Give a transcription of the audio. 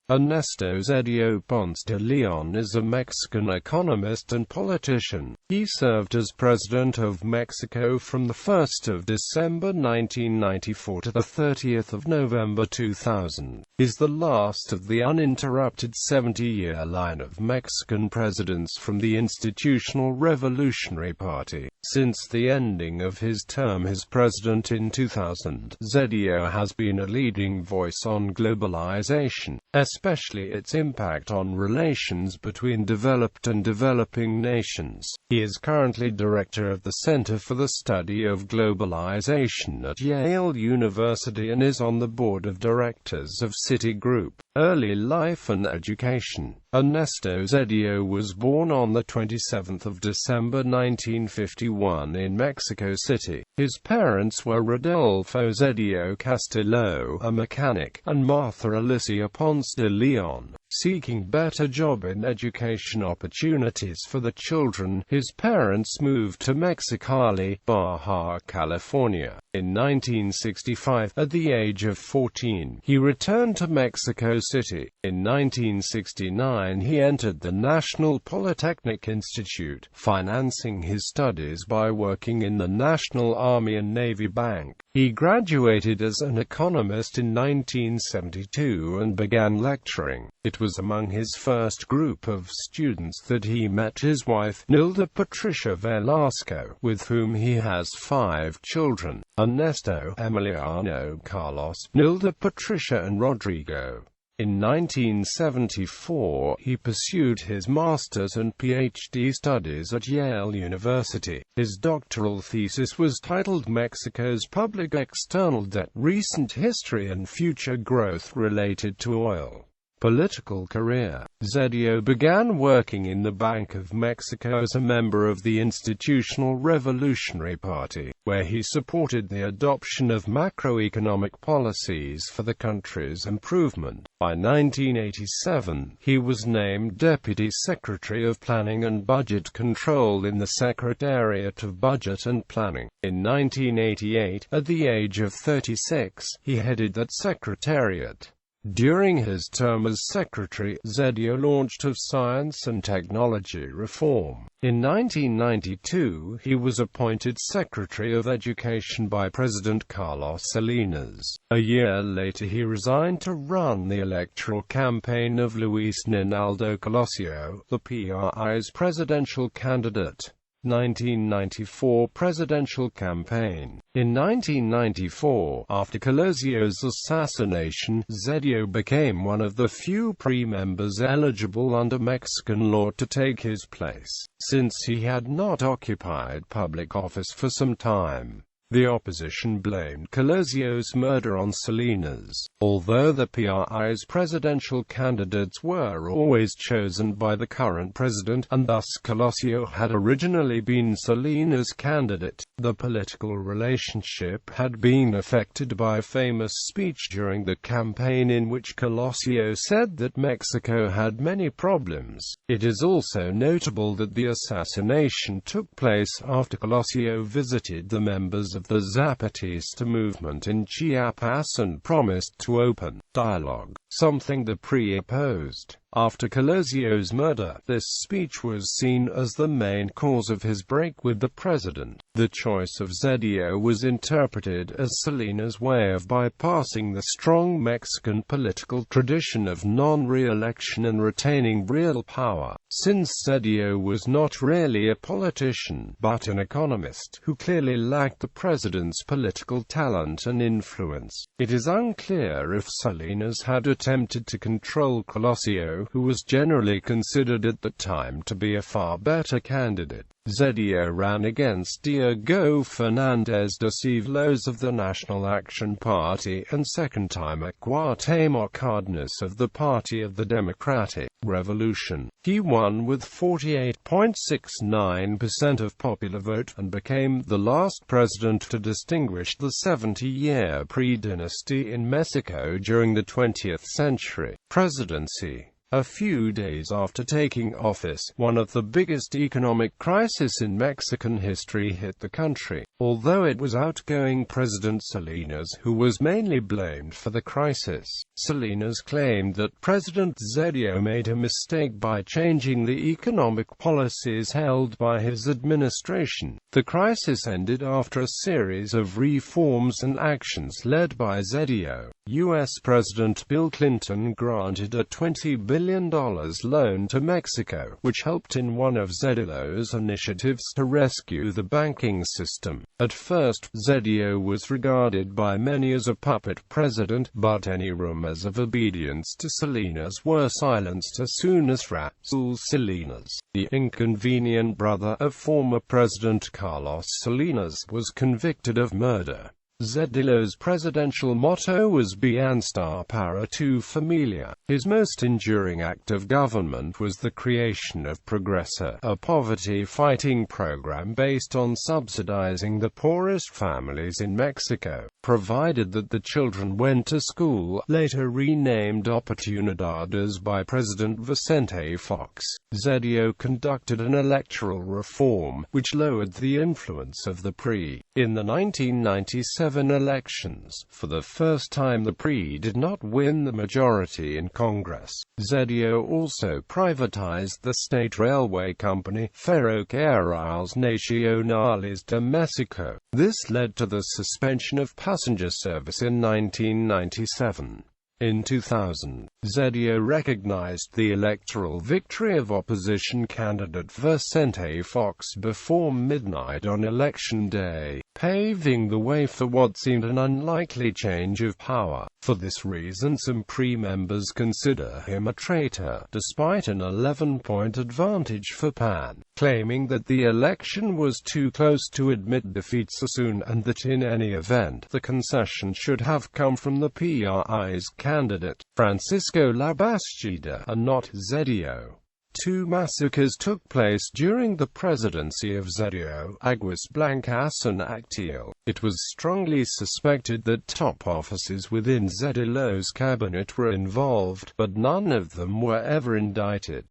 Ernesto Zedillo Ponce de León is a Mexican economist and politician. He served as President of Mexico from the 1st of December 1994 to the 30th of November 2000. He is the last of the uninterrupted 70-year line of Mexican presidents from the Institutional Revolutionary Party. Since the ending of his term as president in 2000, Zedillo has been a leading voice on globalization, especially its impact on relations between developed and developing nations. He is currently director of the Center for the Study of Globalization at Yale University and is on the board of directors of Citigroup. Early life and education. Ernesto Zedillo was born on the 27th of December 1951 in Mexico City. His parents were Rodolfo Zedillo Castillo, a mechanic, and Martha Alicia Ponce de León. Seeking better job and education opportunities for the children, his parents moved to Mexicali, Baja California. In 1965, at the age of 14, he returned to Mexico City. In 1969, he entered the National Polytechnic Institute, financing his studies by working in the National Army and Navy Bank. He graduated as an economist in 1972 and began lecturing. It was among his first group of students that he met his wife, Nilda Patricia Velasco, with whom he has 5 children: Ernesto, Emiliano, Carlos, Nilda Patricia and Rodrigo. In 1974, he pursued his master's and PhD studies at Yale University. His doctoral thesis was titled Mexico's Public External Debt, Recent History and Future Growth Related to Oil. Political career. Zedillo began working in the Bank of Mexico as a member of the Institutional Revolutionary Party, where he supported the adoption of macroeconomic policies for the country's improvement. By 1987, he was named Deputy Secretary of Planning and Budget Control in the Secretariat of Budget and Planning. In 1988, at the age of 36, he headed that secretariat. During his term as secretary, Zedillo launched of science and technology reform. In 1992, he was appointed Secretary of Education by President Carlos Salinas. A year later he resigned to run the electoral campaign of Luis Ninaldo Colosio, the PRI's presidential candidate. 1994 presidential campaign. In 1994, after Colosio's assassination, Zedillo became one of the few PRI-members eligible under Mexican law to take his place, since he had not occupied public office for some time. The opposition blamed Colosio's murder on Salinas. Although the PRI's presidential candidates were always chosen by the current president, and thus Colosio had originally been Salinas' candidate, the political relationship had been affected by a famous speech during the campaign in which Colosio said that Mexico had many problems. It is also notable that the assassination took place after Colosio visited the members of the Zapatista movement in Chiapas and promised to open dialogue, something the PRI opposed. After Colosio's murder, this speech was seen as the main cause of his break with the president. The choice of Zedillo was interpreted as Salinas' way of bypassing the strong Mexican political tradition of non-re-election and retaining real power. Since Zedillo was not really a politician, but an economist, who clearly lacked the president's political talent and influence, it is unclear if Salinas had attempted to control Colosio, who was generally considered at the time to be a far better candidate. Zedillo ran against Diego Fernández de Ceballos of the National Action Party and second-time Cuauhtémoc Cárdenas of the Party of the Democratic Revolution. He won with 48.69% of popular vote, and became the last president to distinguish the 70-year PRI dynasty in Mexico during the 20th century. Presidency. A few days after taking office, one of the biggest economic crises in Mexican history hit the country. Although it was outgoing President Salinas who was mainly blamed for the crisis, Salinas claimed that President Zedillo made a mistake by changing the economic policies held by his administration. The crisis ended after a series of reforms and actions led by Zedillo. U.S. President Bill Clinton granted a $20 billion loan to Mexico, which helped in one of Zedillo's initiatives to rescue the banking system. At first, Zedillo was regarded by many as a puppet president, but any rumors of obedience to Salinas were silenced as soon as Raul Salinas, the inconvenient brother of former President Carlos Salinas, was convicted of murder. Zedillo's presidential motto was Bienestar para tu familia. His most enduring act of government was the creation of Progresa, a poverty-fighting program based on subsidizing the poorest families in Mexico, provided that the children went to school, later renamed Oportunidades by President Vicente Fox. Zedillo conducted an electoral reform, which lowered the influence of the PRI. In the 1997 elections, for the first time the PRI did not win the majority in Congress. Zedillo also privatized the state railway company, Ferrocarriles Nacionales de Mexico. This led to the suspension of passenger service in 1997. In 2000, Zedillo recognized the electoral victory of opposition candidate Vicente Fox before midnight on Election Day, paving the way for what seemed an unlikely change of power. For this reason, some PRI members consider him a traitor, despite an 11-point advantage for PAN, claiming that the election was too close to admit defeat so soon and that in any event, the concession should have come from the PRI's candidate, Francisco Labastida, and not Zedillo. Two massacres took place during the presidency of Zedillo, Aguas Blancas and Acteal. It was strongly suspected that top officers within Zedillo's cabinet were involved, but none of them were ever indicted.